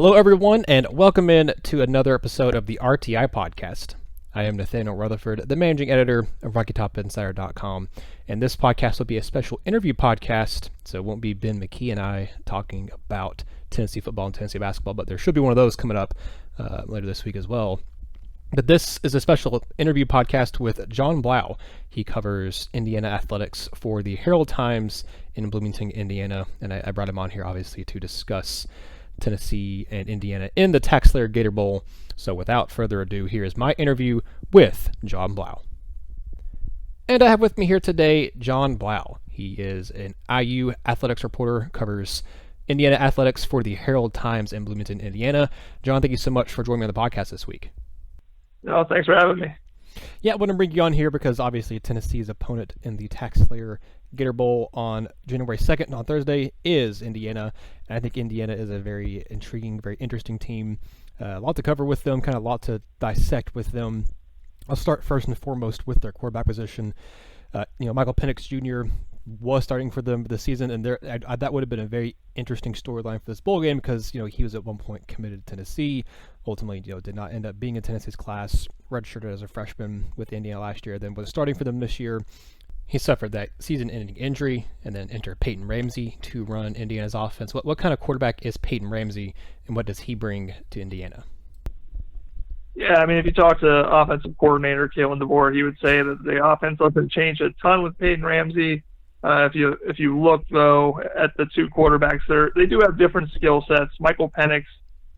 Hello, everyone, and welcome in to another episode of the RTI Podcast. I am Nathaniel Rutherford, the managing editor of RockyTopInsider.com, and this podcast will be a special interview podcast, so it won't be Ben McKee and I talking about Tennessee football and Tennessee basketball, but there should be one of those coming up later this week as well. But this is a special interview podcast with Jon Blau. He covers Indiana athletics for the Herald-Times in Bloomington, Indiana, and I brought him on here, obviously, to discuss Tennessee and Indiana in the TaxSlayer Gator Bowl. So without further ado, here is my interview with Jon Blau. And I have with me here today Jon Blau. He is an IU athletics reporter, covers Indiana athletics for the Herald-Times in Bloomington, Indiana. Jon, thank you so much for joining me on the podcast this week. No, thanks for having me. Yeah, I want to bring you on here because obviously Tennessee's opponent in the TaxSlayer Gator Bowl on January 2nd on Thursday is Indiana. And I think Indiana is a very intriguing, very interesting team. A lot to cover with them, kind of a lot to dissect with them. I'll start first and foremost with their quarterback position. Michael Penix Jr. was starting for them this season, and that would have been a very interesting storyline for this bowl game because he was at one point committed to Tennessee. Ultimately, did not end up being in Tennessee's class. Redshirted as a freshman with Indiana last year, then was starting for them this year. He suffered that season-ending injury, and then entered Peyton Ramsey to run Indiana's offense. What kind of quarterback is Peyton Ramsey, and what does he bring to Indiana? Yeah, I mean, if you talk to offensive coordinator Kalen DeBoer, he would say that the offense doesn't change a ton with Peyton Ramsey. If you look though at the two quarterbacks, they do have different skill sets. Michael Penix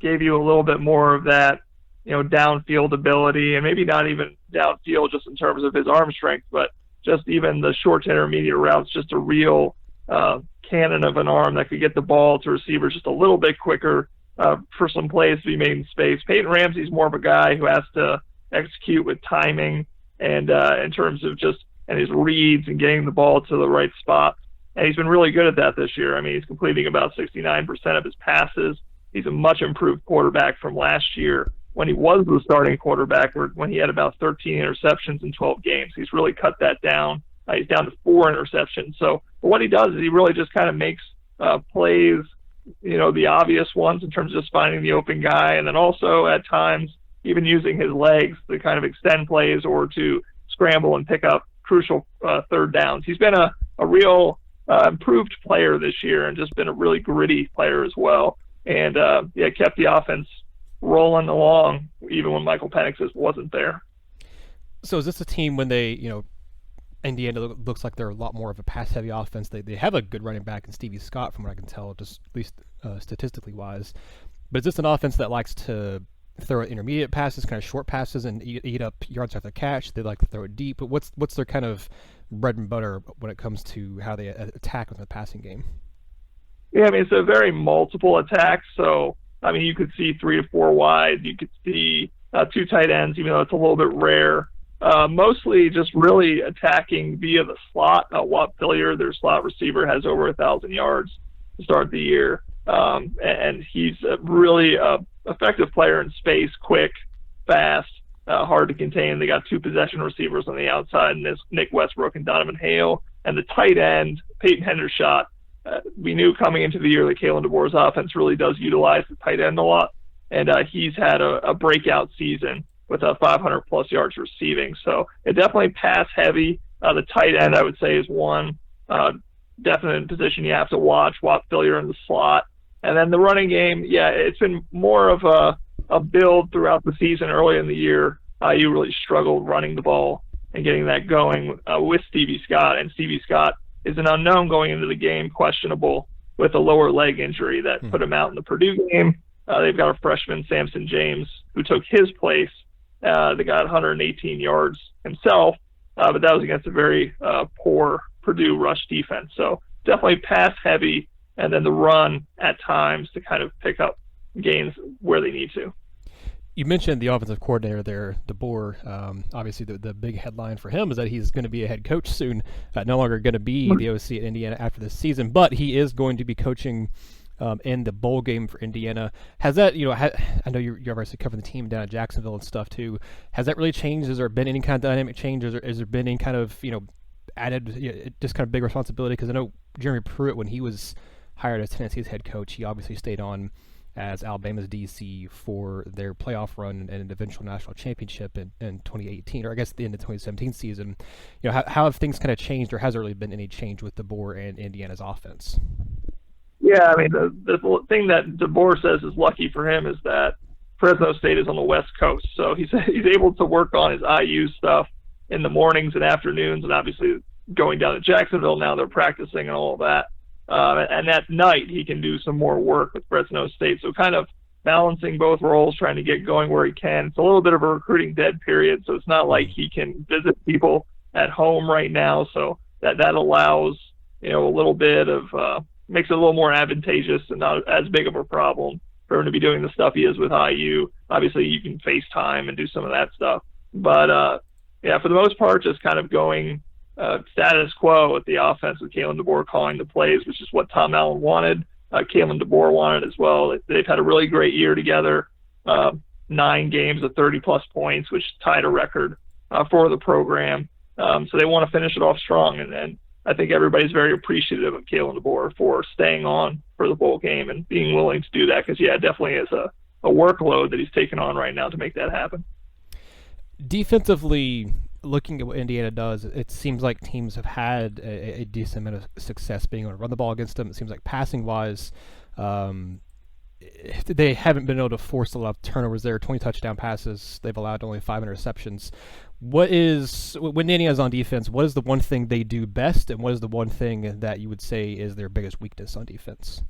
gave you a little bit more of that, downfield ability, and maybe not even downfield just in terms of his arm strength, but just even the short to intermediate routes, just a real cannon of an arm that could get the ball to receivers just a little bit quicker for some plays to be made in space. Peyton Ramsey's more of a guy who has to execute with timing and in terms of just and his reads and getting the ball to the right spot. And he's been really good at that this year. I mean, he's completing about 69% of his passes. He's a much improved quarterback from last year when he was the starting quarterback, when he had about 13 interceptions in 12 games. He's really cut that down. He's down to 4 interceptions. So what he does is he really just kind of makes plays, the obvious ones in terms of just finding the open guy, and then also at times even using his legs to kind of extend plays or to scramble and pick up crucial third downs. He's been a real improved player this year and just been a really gritty player as well. And kept the offense rolling along even when Michael Penix wasn't there. So is this a team when they, Indiana looks like they're a lot more of a pass-heavy offense. They have a good running back in Stevie Scott from what I can tell, just at least statistically wise. But is this an offense that likes to throw intermediate passes, kind of short passes, and eat up yards after catch? They like to throw it deep. But what's their kind of bread and butter when it comes to how they attack with the passing game? Yeah, I mean, it's a very multiple attack. So, I mean, you could see 3 to 4 wide. You could see 2 tight ends, even though it's a little bit rare. Mostly just really attacking via the slot. Watt Billiard, their slot receiver, has over 1,000 yards to start the year. And he's a really effective player in space, quick, fast, hard to contain. They got 2 possession receivers on the outside, and this Nick Westbrook and Donovan Hale. And the tight end, Peyton Hendershot, we knew coming into the year that Kalen DeBoer's offense really does utilize the tight end a lot. And he's had a breakout season with 500-plus yards receiving. So it definitely pass-heavy. The tight end, I would say, is one definite position you have to watch. Watt Billiard in the slot. And then the running game, it's been more of a build throughout the season. Early in the year, you really struggled running the ball and getting that going with Stevie Scott. And Stevie Scott is an unknown going into the game, questionable with a lower leg injury that put him out in the Purdue game. They've got a freshman, Samson James, who took his place. They got 118 yards himself, but that was against a very poor Purdue rush defense. So definitely pass-heavy, and then the run at times to kind of pick up gains where they need to. You mentioned the offensive coordinator there, DeBoer. Obviously, the big headline for him is that he's going to be a head coach soon. No longer going to be the OC at Indiana after this season, but he is going to be coaching in the bowl game for Indiana. Has that, I know you're obviously covering the team down at Jacksonville and stuff too. Has that really changed? Has there been any kind of dynamic change? Has there been any kind of, added, just kind of big responsibility? Because I know Jeremy Pruitt, when he was hired as Tennessee's head coach, he obviously stayed on as Alabama's DC for their playoff run and an eventual national championship in 2018, or I guess the end of 2017 season. How have things kind of changed, or has there really been any change with DeBoer and Indiana's offense? Yeah, I mean, the thing that DeBoer says is lucky for him is that Fresno State is on the West Coast, so he's able to work on his IU stuff in the mornings and afternoons, and obviously going down to Jacksonville now, they're practicing and all of that. And at night, he can do some more work with Fresno State. So kind of balancing both roles, trying to get going where he can. It's a little bit of a recruiting dead period, so it's not like he can visit people at home right now. So that allows, a little bit of makes it a little more advantageous and not as big of a problem for him to be doing the stuff he is with IU. Obviously, you can FaceTime and do some of that stuff. But, for the most part, just kind of going status quo with the offense with Kalen DeBoer calling the plays, which is what Tom Allen wanted. Kalen DeBoer wanted as well. They've had a really great year together, 9 games of 30-plus points, which tied a record for the program. So they want to finish it off strong, and I think everybody's very appreciative of Kalen DeBoer for staying on for the bowl game and being willing to do that because, it definitely is a workload that he's taken on right now to make that happen. Defensively, looking at what Indiana does, it seems like teams have had a decent amount of success being able to run the ball against them. It seems like passing-wise, they haven't been able to force a lot of turnovers there. 20 touchdown passes. They've allowed only 5 interceptions. When Indiana's on defense, what is the one thing they do best, and what is the one thing that you would say is their biggest weakness on defense?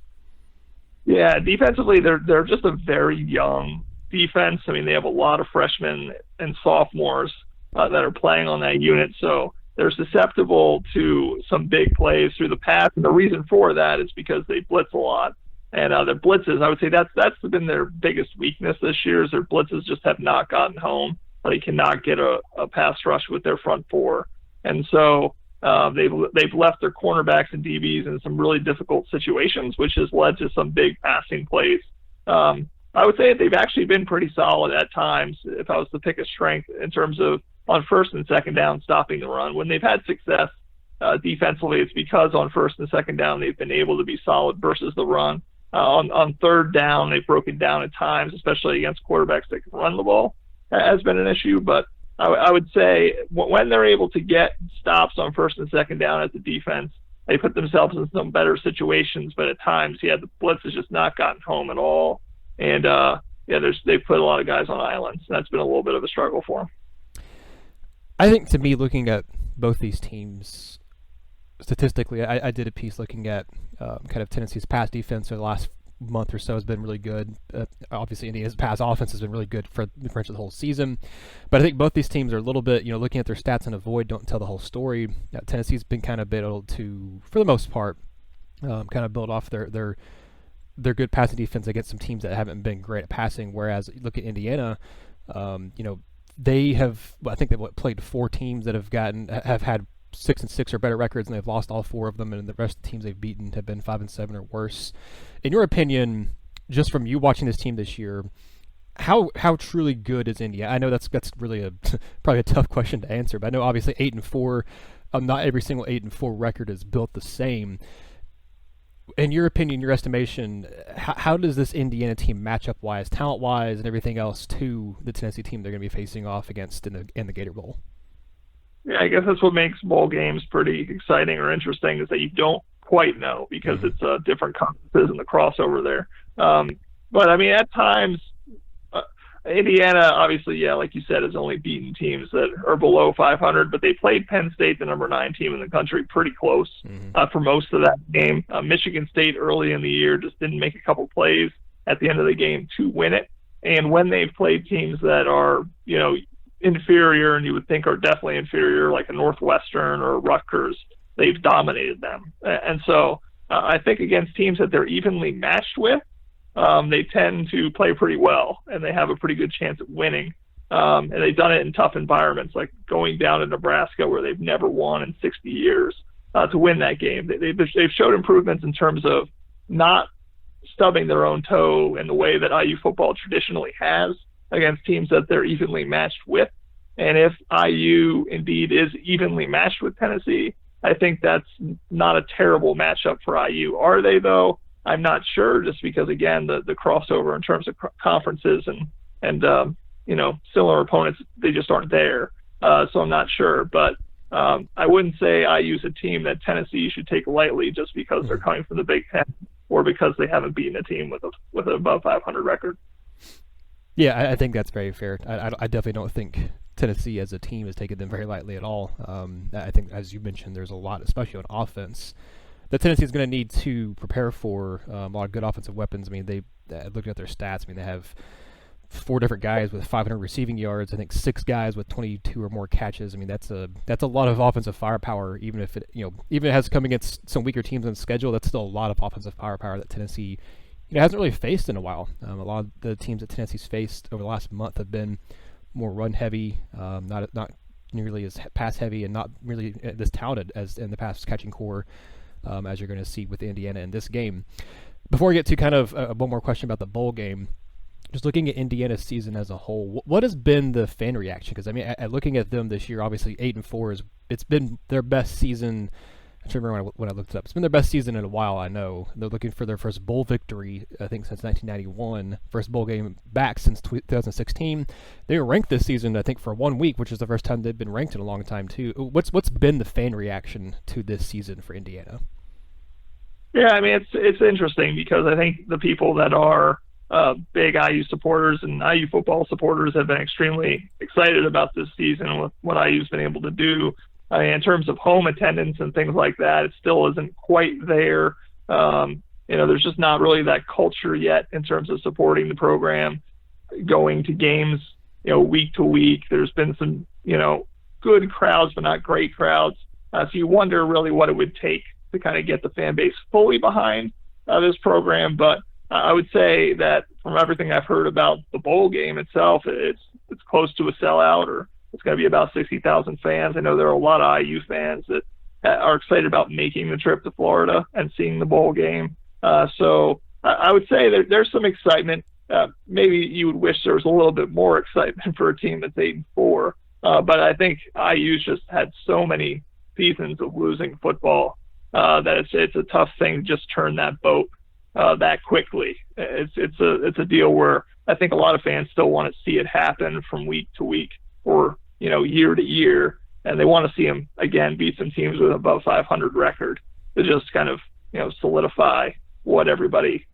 Yeah, defensively, they're just a very young defense. I mean, they have a lot of freshmen and sophomores that are playing on that unit, so they're susceptible to some big plays through the pass, and the reason for that is because they blitz a lot. And their blitzes, I would say that's been their biggest weakness this year, is their blitzes just have not gotten home. They cannot get a pass rush with their front four. And so they've left their cornerbacks and DBs in some really difficult situations, which has led to some big passing plays. I would say that they've actually been pretty solid at times, if I was to pick a strength in terms of on first and second down stopping the run. When they've had success defensively, it's because on first and second down they've been able to be solid versus the run. On third down, they've broken down at times, especially against quarterbacks that can run the ball, has been an issue. But I would say when they're able to get stops on first and second down as a defense, they put themselves in some better situations. But at times, the blitz has just not gotten home at all. And, they've put a lot of guys on islands. And that's been a little bit of a struggle for them. I think, to me, looking at both these teams statistically, I did a piece looking at kind of Tennessee's pass defense over the last month or so has been really good. Obviously, Indiana's pass offense has been really good for the whole season. But I think both these teams are a little bit, looking at their stats and avoid don't tell the whole story. Tennessee's been kind of able to, for the most part, kind of build off their good passing defense against some teams that haven't been great at passing. Whereas you look at Indiana, they have, I think they've played 4 teams that have had 6-6 or better records, and they've lost all 4 of them, and the rest of the teams they've beaten have been 5-7 or worse. In your opinion, just from you watching this team this year, how truly good is India? I know that's really probably a tough question to answer, but I know obviously 8-4, not every single 8-4 record is built the same. In your opinion, your estimation, how does this Indiana team match up wise, talent wise, and everything else to the Tennessee team they're going to be facing off against in the Gator Bowl? Yeah, I guess that's what makes bowl games pretty exciting or interesting, is that you don't quite know because it's different conferences and the crossover there. But I mean, at times, Indiana, obviously, like you said, has only beaten teams that are below 500, but they played Penn State, the number 9 team in the country, pretty close for most of that game. Michigan State early in the year just didn't make a couple plays at the end of the game to win it. And when they've played teams that are, inferior, and you would think are definitely inferior, like a Northwestern or a Rutgers, they've dominated them. And so I think against teams that they're evenly matched with, they tend to play pretty well, and they have a pretty good chance at winning. And they've done it in tough environments, like going down to Nebraska, where they've never won in 60 years, to win that game. They've showed improvements in terms of not stubbing their own toe in the way that IU football traditionally has against teams that they're evenly matched with. And if IU indeed is evenly matched with Tennessee, I think that's not a terrible matchup for IU. Are they, though? I'm not sure, just because, again, the crossover in terms of conferences and similar opponents, they just aren't there. So I'm not sure, but I wouldn't say IU's a team that Tennessee should take lightly just because they're coming from the Big Ten or because they haven't beaten a team with an above 500 record. Yeah, I think that's very fair. I definitely don't think Tennessee as a team has taken them very lightly at all. I think, as you mentioned, there's a lot, especially on offense, that Tennessee is going to need to prepare for. A lot of good offensive weapons. I mean, looking at their stats, I mean, they have 4 different guys with 500 receiving yards. I think 6 guys with 22 or more catches. I mean, that's a lot of offensive firepower. Even if it has come against some weaker teams on the schedule, that's still a lot of offensive firepower that Tennessee hasn't really faced in a while. A lot of the teams that Tennessee's faced over the last month have been more run heavy, not nearly as pass heavy, and not really as talented as in the pass catching core, as you're going to see with Indiana in this game. Before we get to kind of one more question about the bowl game, just looking at Indiana's season as a whole, what has been the fan reaction? Because I mean, looking at them this year, obviously 8-4 it's been their best season. I can't remember when I looked it up. It's been their best season in a while, I know. They're looking for their first bowl victory, I think, since 1991. First bowl game back since 2016. They were ranked this season, I think, for 1 week, which is the first time they've been ranked in a long time, too. What's been the fan reaction to this season for Indiana? Yeah, I mean, it's interesting because I think the people that are big IU supporters and IU football supporters have been extremely excited about this season with what IU's been able to do. I mean, in terms of home attendance and things like that, it still isn't quite there. There's just not really that culture yet in terms of supporting the program, going to games, week to week. There's been some, good crowds, but not great crowds. So you wonder really what it would take to kind of get the fan base fully behind this program. But I would say that from everything I've heard about the bowl game itself, it's close to a sellout, or it's going to be about 60,000 fans. I know there are a lot of IU fans that are excited about making the trip to Florida and seeing the bowl game. So I would say that there's some excitement. Maybe you would wish there was a little bit more excitement for a team that's 8-4. But I think IU's just had so many seasons of losing football that it's a tough thing to just turn that boat that quickly. It's a deal where I think a lot of fans still want to see it happen from week to week or year to year, and they want to see them again beat some teams with above 500 record to just kind of solidify what everybody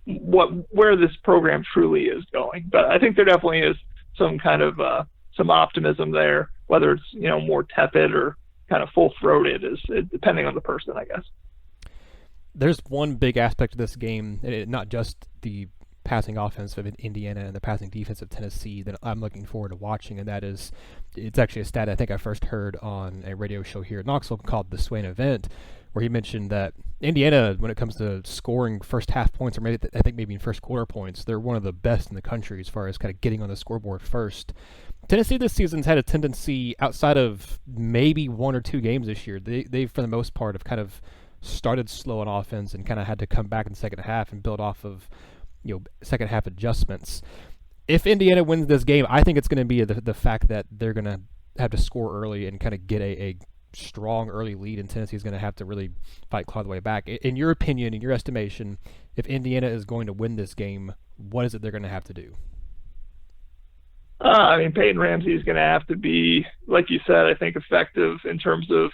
where this program truly is going. But I think there definitely is some kind of some optimism there, whether it's more tepid or kind of full-throated, is depending on the person, I guess. There's one big aspect of this game, not just the passing offense of Indiana and the passing defense of Tennessee, that I'm looking forward to watching, and that is, it's actually a stat I think I first heard on a radio show here in Knoxville called The Swain Event, where he mentioned that Indiana, when it comes to scoring first half points, or maybe in first quarter points, they're one of the best in the country as far as kind of getting on the scoreboard first. Tennessee this season's had a tendency, outside of maybe 1 or 2 games this year, they for the most part have kind of started slow on offense and kind of had to come back in the second half and build off of second half adjustments. If Indiana wins this game, I think it's going to be the fact that they're going to have to score early and kind of get a strong early lead, and Tennessee's going to have to really claw the way back. In your opinion, in your estimation, if Indiana is going to win this game, what is it they're going to have to do? Peyton Ramsey is going to have to be, like you said, I think effective in terms of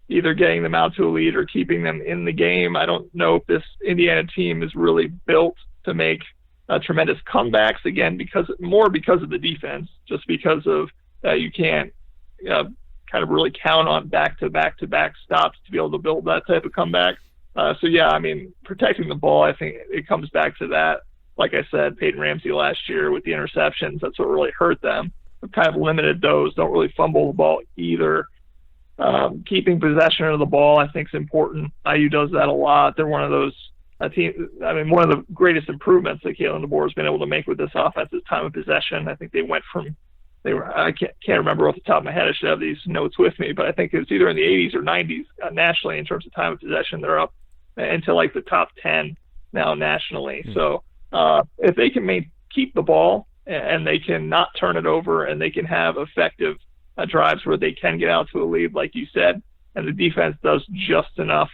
either getting them out to a lead or keeping them in the game. I don't know if this Indiana team is really built to make tremendous comebacks, again, because of the defense, just because of you can't kind of really count on back-to-back stops to be able to build that type of comeback. Protecting the ball, I think it comes back to that. Like I said, Peyton Ramsey last year with the interceptions, that's what really hurt them. They've kind of limited those, don't really fumble the ball either. Keeping possession of the ball, I think, is important. IU does that a lot. They're one of those teams. One of the greatest improvements that Kalen DeBoer has been able to make with this offense is time of possession. I think I can't remember off the top of my head. I should have these notes with me, but I think it was either in the 80s or 90s nationally in terms of time of possession. They're up into like the top 10 now nationally. Mm-hmm. So if they can keep the ball and they can not turn it over and they can have effective drives where they can get out to a lead, like you said, and the defense does just enough,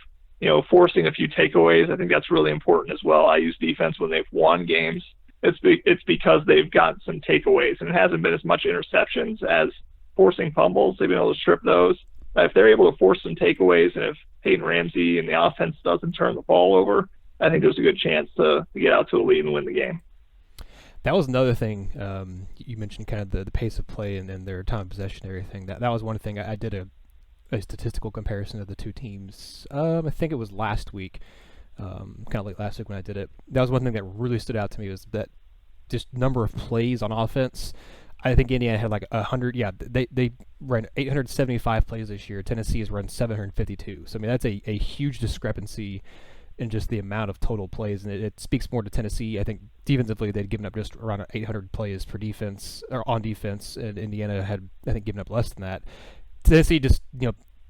forcing a few takeaways. I think that's really important as well. IU's defense, when they've won games, it's because they've gotten some takeaways, and it hasn't been as much interceptions as forcing fumbles. They've been able to strip those. If they're able to force some takeaways, and if Peyton Ramsey and the offense doesn't turn the ball over, I think there's a good chance to get out to a lead and win the game. That was another thing. You mentioned kind of the pace of play and their time of possession and everything. That was one thing. I did a statistical comparison of the two teams. I think it was last week, kind of late last week when I did it. That was one thing that really stood out to me, was that just number of plays on offense. I think Indiana had like 100. Yeah, they ran 875 plays this year. Tennessee has run 752. So I mean, that's a huge discrepancy in just the amount of total plays, and it speaks more to Tennessee. I think defensively they'd given up just around 800 plays for defense, or on defense, and Indiana had, I think, given up less than that. Tennessee just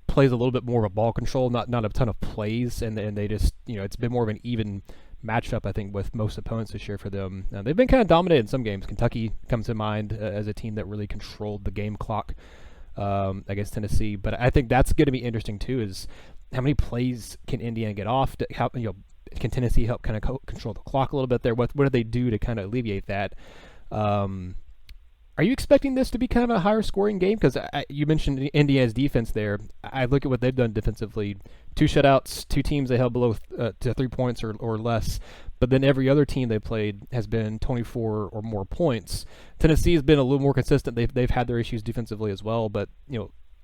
plays a little bit more of a ball control, not a ton of plays, and they just it's been more of an even matchup, I think, with most opponents this year for them. They've been kind of dominated in some games. Kentucky comes to mind as a team that really controlled the game clock against Tennessee. But I think that's going to be interesting too, is how many plays can Indiana get off? How can Tennessee help kind of control the clock a little bit there? What do they do to kind of alleviate that? Are you expecting this to be kind of a higher scoring game? Because you mentioned Indiana's defense there. I look at what they've done defensively. 2 shutouts, 2 teams they held below to 3 points or less. But then every other team they played has been 24 or more points. Tennessee has been a little more consistent. They've had their issues defensively as well. But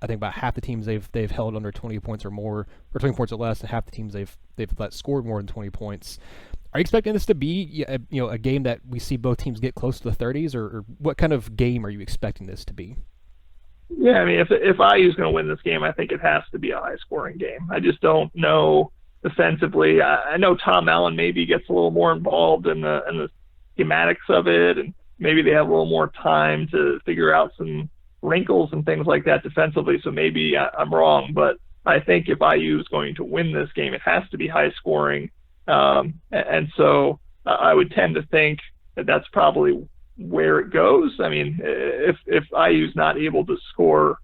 I think about half the teams they've held under 20 points or more, or 20 points or less, and half the teams they've let scored more than 20 points. Are you expecting this to be a game that we see both teams get close to the 30s, or what kind of game are you expecting this to be? Yeah, I mean, if IU is going to win this game, I think it has to be a high-scoring game. I just don't know defensively. I know Tom Allen maybe gets a little more involved in the schematics of it, and maybe they have a little more time to figure out some wrinkles and things like that defensively. So maybe I'm wrong, but I think if IU is going to win this game, it has to be high-scoring. And so I would tend to think that that's probably where it goes. I mean, if IU's not able to score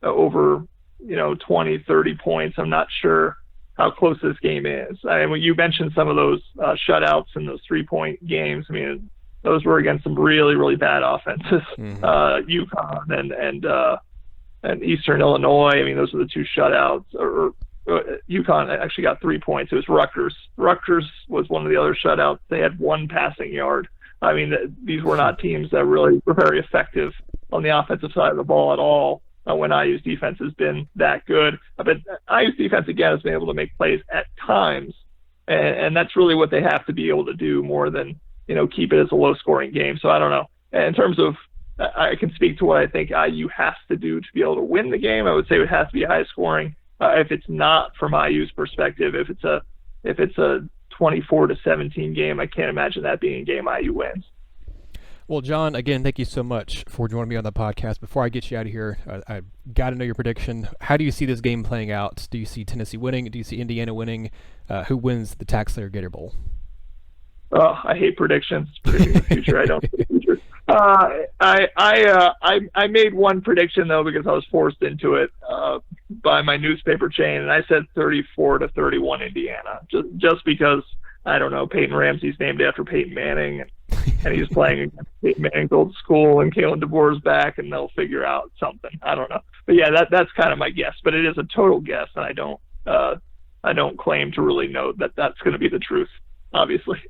over 20, 30 points, I'm not sure how close this game is. I mean, when you mentioned some of those shutouts in those 3-point games, I mean, those were against some really, really bad offenses. UConn and Eastern Illinois. I mean, those are the 2 shutouts. Or UConn actually got 3 points. It was Rutgers. Rutgers was one of the other shutouts. They had 1 passing yard. I mean, these were not teams that really were very effective on the offensive side of the ball at all when IU's defense has been that good. But IU's defense, again, has been able to make plays at times, and that's really what they have to be able to do more than keep it as a low-scoring game. So I don't know. In terms of, I can speak to what I think IU has to do to be able to win the game. I would say it has to be high-scoring. If it's not, from IU's perspective, if it's a 24-17 game, I can't imagine that being a game IU wins. Well, Jon, again, thank you so much for joining me on the podcast. Before I get you out of here, I got to know your prediction. How do you see this game playing out? Do you see Tennessee winning? Do you see Indiana winning? Who wins the TaxSlayer Gator Bowl? Oh, I hate predictions. Predicting the future. I don't see the future. I made one prediction though because I was forced into it by my newspaper chain, and I said 34-31 Indiana, just because I don't know. Peyton Ramsey's named after Peyton Manning, and he's playing against Peyton Manning's old school, and Kalen DeBoer's back, and they'll figure out something. I don't know, but yeah, that's kind of my guess. But it is a total guess, and I don't claim to really know that that's going to be the truth, obviously.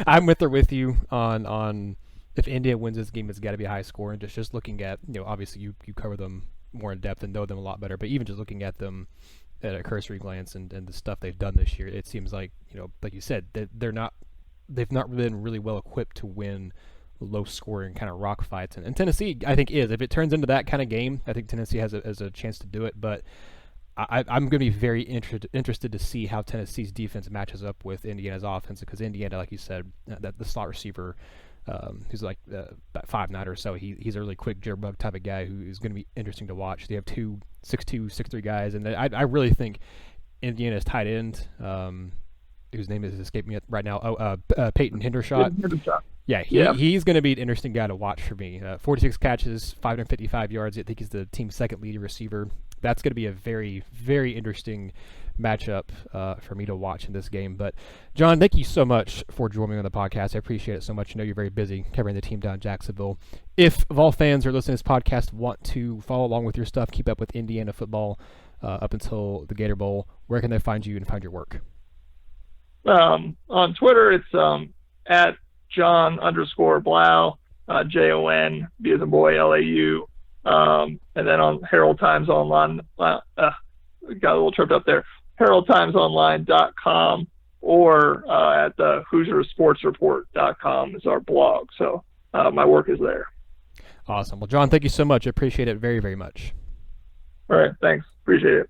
I'm with you on if India wins this game, it's got to be high score. And just looking at, obviously you cover them more in depth and know them a lot better, but even just looking at them at a cursory glance and the stuff they've done this year, it seems like, like you said, that they've not been really well equipped to win low scoring kind of rock fights. And Tennessee, I think, is. If it turns into that kind of game, I think Tennessee has a chance to do it. But I'm going to be very interested to see how Tennessee's defense matches up with Indiana's offense, because Indiana, like you said, that the slot receiver, who's like about 5'9" or so, he's a really quick jitterbug type of guy who is going to be interesting to watch. They have 2 6'2", 6'3" guys, and I really think Indiana's tight end, whose name is escaping me right now, Peyton Hendershot. Yeah, he's going to be an interesting guy to watch for me. 46 catches, 555 yards. I think he's the team's second leading receiver. That's going to be a very, very interesting matchup for me to watch in this game. But Jon, thank you so much for joining me on the podcast. I appreciate it so much. I know you're very busy covering the team down in Jacksonville. If Vol fans are listening to this podcast want to follow along with your stuff, keep up with Indiana football up until the Gator Bowl, where can they find you and find your work? On Twitter, it's at Jon_Blau, Jon, B as in boy, Lau. And then on Herald-Times Online, got a little tripped up there, HeraldTimesOnline.com, or at the HoosierSportsReport.com is our blog. So my work is there. Awesome. Well, Jon, thank you so much. I appreciate it very, very much. All right. Thanks. Appreciate it.